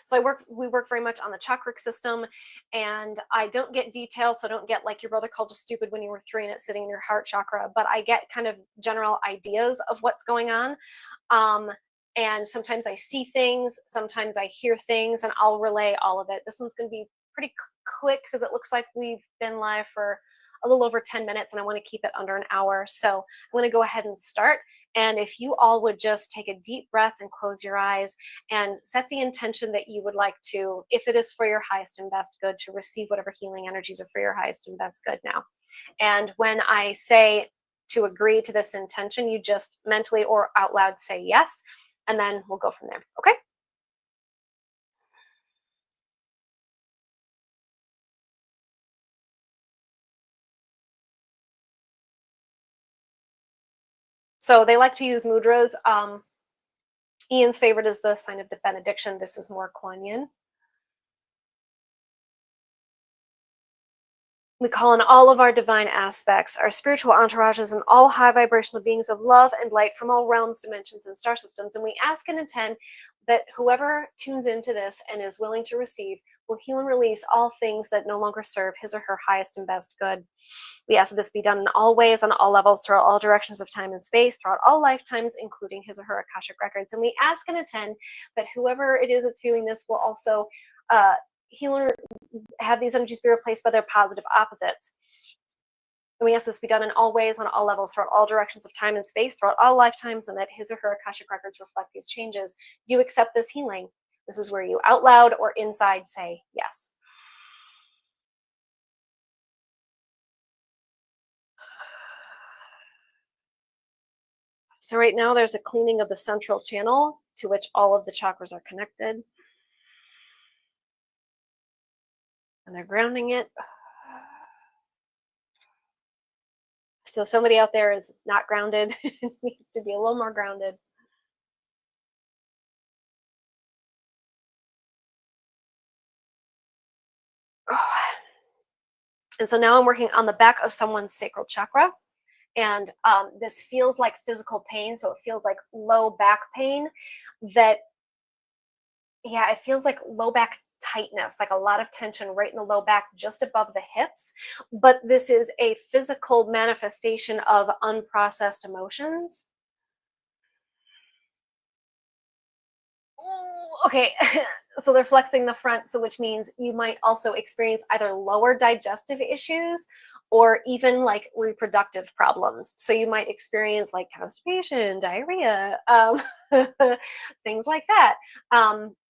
so we work very much on the chakric system, and I don't get details, so don't get like your brother called you stupid when you were 3 and it's sitting in your heart chakra, but I get kind of general ideas of what's going on. And sometimes I see things, sometimes I hear things, and I'll relay all of it. This one's going to be pretty quick because it looks like we've been live for a little over 10 minutes, and I want to keep it under an hour. So I'm going to go ahead and start. And if you all would just take a deep breath and close your eyes and set the intention that you would like to, if it is for your highest and best good, to receive whatever healing energies are for your highest and best good now. And when I say to agree to this intention, you just mentally or out loud say yes, and then we'll go from there. Okay? So they like to use mudras. Ian's favorite is the sign of benediction. This is more Kuan Yin. We call in all of our divine aspects, our spiritual entourages, and all high vibrational beings of love and light from all realms, dimensions, and star systems. And we ask and intend that whoever tunes into this and is willing to receive will heal and release all things that no longer serve his or her highest and best good. We ask that this be done in all ways, on all levels, throughout all directions of time and space, throughout all lifetimes, including his or her Akashic records. And we ask and intend that whoever it is that's viewing this will also heal or have these energies be replaced by their positive opposites. And we ask this be done in all ways, on all levels, throughout all directions of time and space, throughout all lifetimes, and that his or her Akashic records reflect these changes. Do you accept this healing? This is where you out loud or inside say yes. So right now there's a cleaning of the central channel to which all of the chakras are connected. And they're grounding it. So somebody out there is not grounded, needs to be a little more grounded. And so now I'm working on the back of someone's sacral chakra. And this feels like physical pain. So it feels like low back pain that, yeah, it feels like low back tightness, like a lot of tension right in the low back, just above the hips. But this is a physical manifestation of unprocessed emotions. Okay, so they're flexing the front, so which means you might also experience either lower digestive issues or even like reproductive problems. So you might experience like constipation, diarrhea, things like that,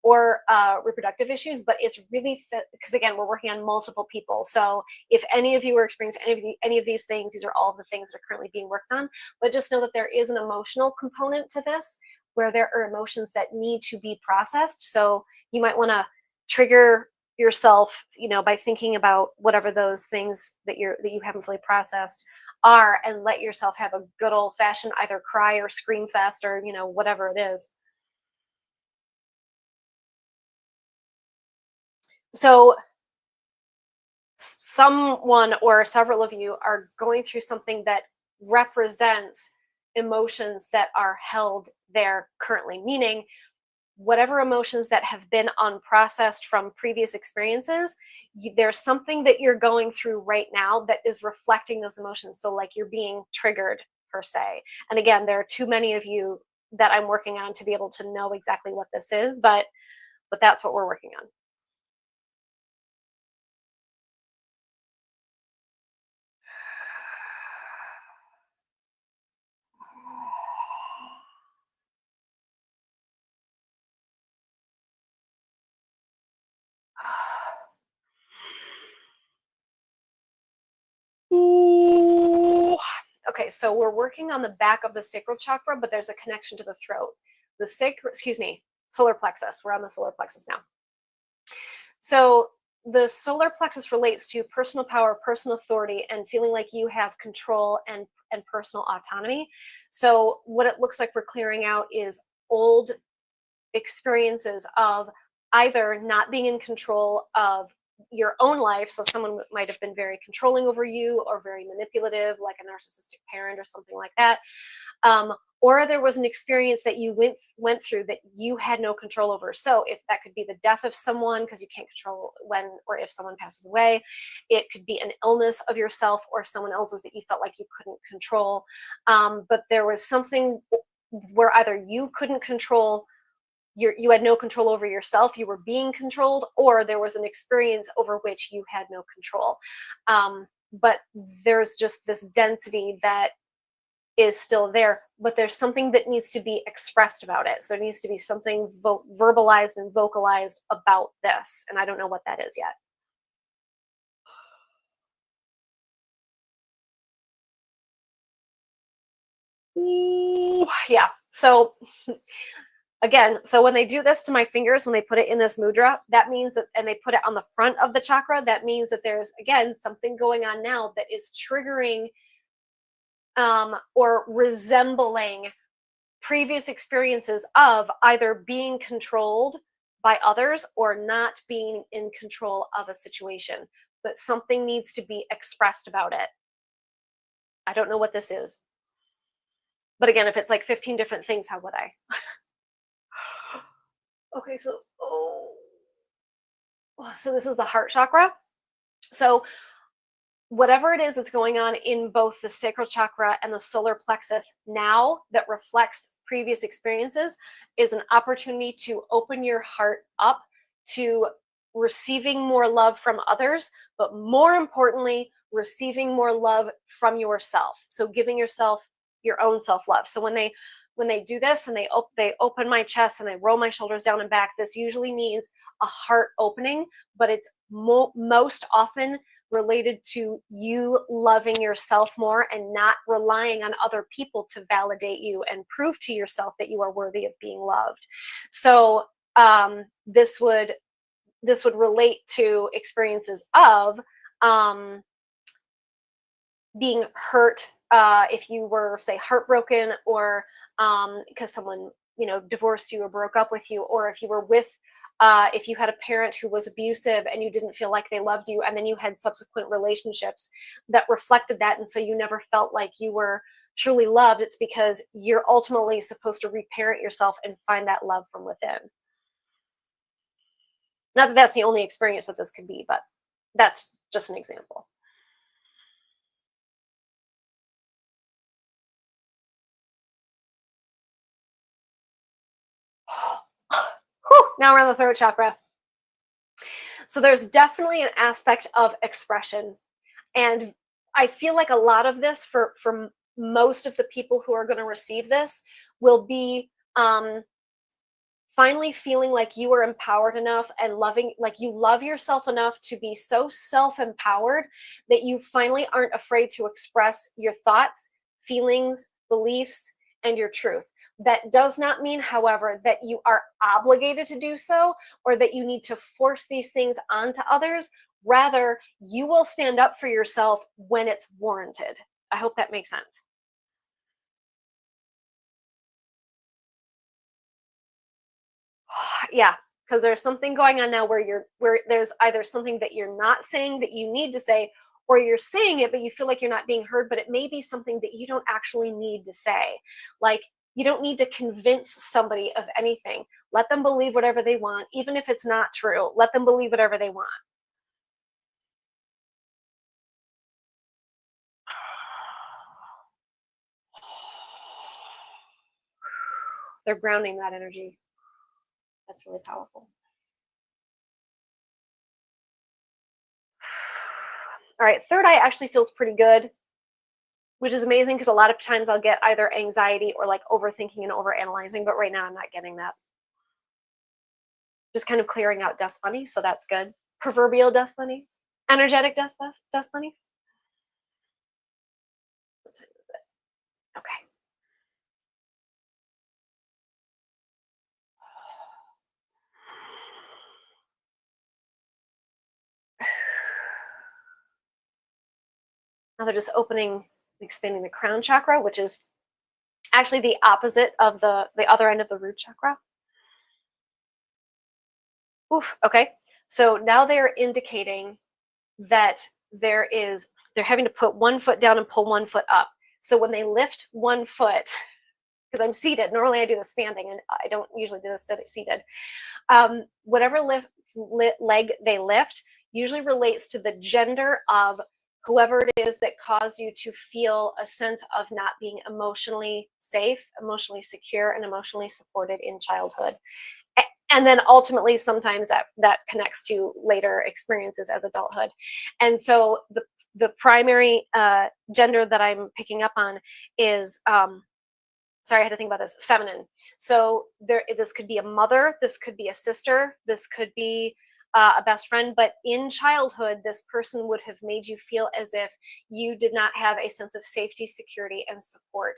or reproductive issues. But it's really because again, we're working on multiple people. So if any of you are experiencing any of these things, these are all the things that are currently being worked on. But just know that there is an emotional component to this, where there are emotions that need to be processed. So you might want to trigger yourself, by thinking about whatever those things that you haven't fully processed are, and let yourself have a good old fashioned either cry or scream fest or whatever it is. So someone or several of you are going through something that represents emotions that are held there currently, meaning whatever emotions that have been unprocessed from previous experiences, there's something that you're going through right now that is reflecting those emotions. So like you're being triggered per se. And again, there are too many of you that I'm working on to be able to know exactly what this is, but that's what we're working on. Okay, so we're working on the back of the sacral chakra, but there's a connection to the throat. The solar plexus. We're on the solar plexus now. So the solar plexus relates to personal power, personal authority, and feeling like you have control and personal autonomy. So what it looks like we're clearing out is old experiences of either not being in control of your own life. So someone might have been very controlling over you or very manipulative, like a narcissistic parent or something like that. Or there was an experience that you went through that you had no control over. So if that could be the death of someone, because you can't control when or if someone passes away, it could be an illness of yourself or someone else's that you felt like you couldn't control. But there was something where either you couldn't control, you had no control over yourself, you were being controlled, or there was an experience over which you had no control. But there's just this density that is still there, but there's something that needs to be expressed about it. So there needs to be something verbalized and vocalized about this, and I don't know what that is yet. Yeah, so again, so when they do this to my fingers, when they put it in this mudra, that means that, and they put it on the front of the chakra, that means that there's, again, something going on now that is triggering or resembling previous experiences of either being controlled by others or not being in control of a situation. But something needs to be expressed about it. I don't know what this is. But again, if it's like 15 different things, how would I? Okay, so so this is the heart chakra. So whatever it is that's going on in both the sacral chakra and the solar plexus now that reflects previous experiences is an opportunity to open your heart up to receiving more love from others, but more importantly, receiving more love from yourself. So giving yourself your own self-love. So when they do this and they open my chest and they roll my shoulders down and back, this usually means a heart opening, but it's most often related to you loving yourself more and not relying on other people to validate you and prove to yourself that you are worthy of being loved. So this would relate to experiences of being hurt, if you were, say, heartbroken, or because someone divorced you or broke up with you, or if you were with if you had a parent who was abusive and you didn't feel like they loved you, and then you had subsequent relationships that reflected that, and so you never felt like you were truly loved, it's because you're ultimately supposed to reparent yourself and find that love from within. Not that that's the only experience that this could be, but that's just an example. Now we're on the throat chakra. So there's definitely an aspect of expression. And I feel like a lot of this for most of the people who are going to receive this will be finally feeling like you are empowered enough and loving, like you love yourself enough to be so self-empowered that you finally aren't afraid to express your thoughts, feelings, beliefs, and your truth. That does not mean, however, that you are obligated to do so or that you need to force these things onto others. Rather, you will stand up for yourself when it's warranted. I hope that makes sense. Yeah, because there's something going on now where there's either something that you're not saying that you need to say, or you're saying it but you feel like you're not being heard, but it may be something that you don't actually need to say. Like, You don't need to convince somebody of anything. Let them believe whatever they want, even if it's not true. Let them believe whatever they want. They're grounding that energy. That's really powerful. All right, third eye actually feels pretty good, which is amazing because a lot of times I'll get either anxiety or like overthinking and overanalyzing, but right now I'm not getting that. Just kind of clearing out dust bunnies, so that's good. Proverbial dust bunnies, energetic dust bunnies. What time is it? Okay. Now they're just opening, expanding the crown chakra, which is actually the opposite of the other end of the root chakra. Oof, okay. So now they're indicating that they're having to put one foot down and pull one foot up. So when they lift one foot, because I'm seated, normally I do this standing and I don't usually do this seated. Whatever leg they lift usually relates to the gender of whoever it is that caused you to feel a sense of not being emotionally safe, emotionally secure, and emotionally supported in childhood. And then ultimately, sometimes that connects to later experiences as adulthood. And so the primary gender that I'm picking up on is, sorry, I had to think about this, feminine. So this could be a mother, this could be a sister, this could be a best friend, but in childhood, this person would have made you feel as if you did not have a sense of safety, security, and support,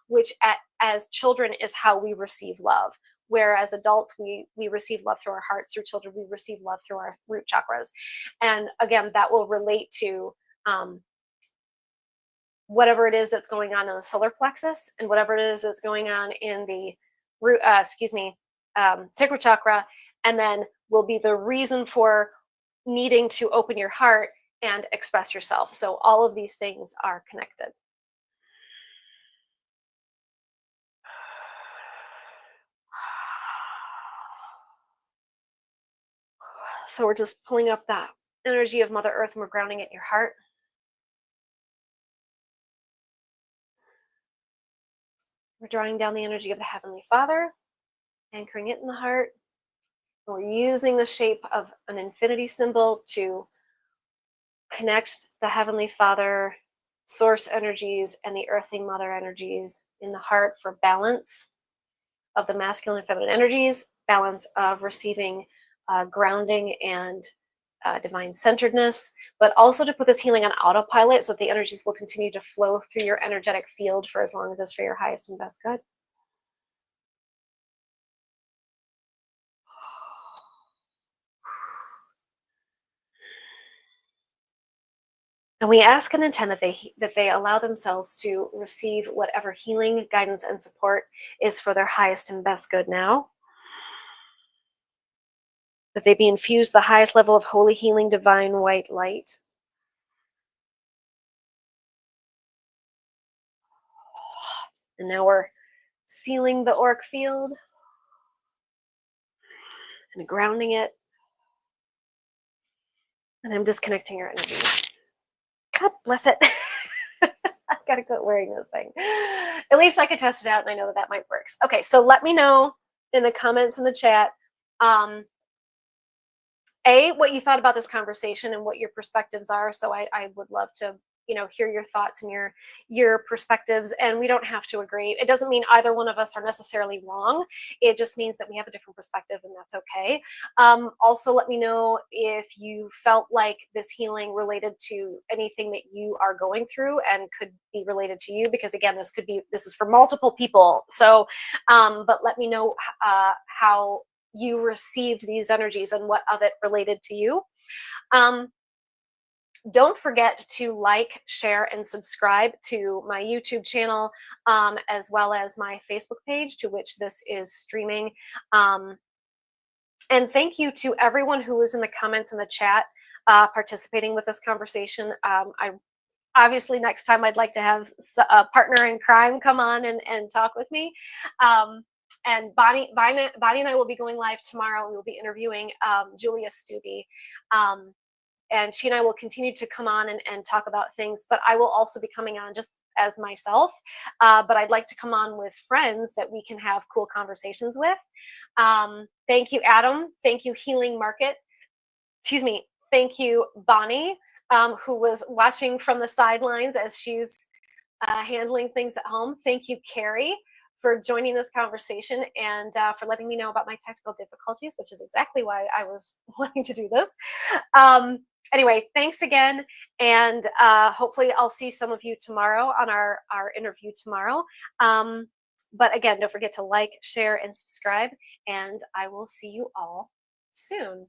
which as children is how we receive love. Whereas adults, we receive love through our hearts. Through children, we receive love through our root chakras. And again, that will relate to whatever it is that's going on in the solar plexus and whatever it is that's going on in the root, sacral chakra, and then will be the reason for needing to open your heart and express yourself. So all of these things are connected. So we're just pulling up that energy of Mother Earth and we're grounding it in your heart. We're drawing down the energy of the Heavenly Father, anchoring it in the heart. And we're using the shape of an infinity symbol to connect the Heavenly Father, source energies, and the earthling mother energies in the heart for balance of the masculine and feminine energies, balance of receiving grounding and divine centeredness, but also to put this healing on autopilot so that the energies will continue to flow through your energetic field for as long as it's for your highest and best good. And we ask and intend that they allow themselves to receive whatever healing, guidance, and support is for their highest and best good now. That they be infused the highest level of holy healing, divine white light. And now we're sealing the auric field and grounding it. And I'm disconnecting your energy. God bless it. I gotta quit wearing this thing. At least I could test it out and I know that might work. Okay, so let me know in the comments in the chat, what you thought about this conversation and what your perspectives are. So I would love to, hear your thoughts and your perspectives. And we don't have to agree. It doesn't mean either one of us are necessarily wrong. It just means that we have a different perspective, and that's okay. Also, let me know if you felt like this healing related to anything that you are going through and could be related to you, because again, this is for multiple people. So, but let me know how you received these energies and what of it related to you. Don't forget to like, share, and subscribe to my YouTube channel, as well as my Facebook page, to which this is streaming. And thank you to everyone who was in the comments in the chat, participating with this conversation. I obviously next time I'd like to have a partner in crime come on and talk with me. And Bonnie and I will be going live tomorrow. We will be interviewing Julia Stubbe. And she and I will continue to come on and talk about things, but I will also be coming on just as myself. But I'd like to come on with friends that we can have cool conversations with. Thank you, Adam. Thank you, Healing Market. Excuse me. Thank you, Bonnie, who was watching from the sidelines as she's handling things at home. Thank you, Carrie, for joining this conversation and for letting me know about my technical difficulties, which is exactly why I was wanting to do this. Anyway, thanks again. And hopefully I'll see some of you tomorrow on our interview tomorrow. But again, don't forget to like, share, and subscribe. And I will see you all soon.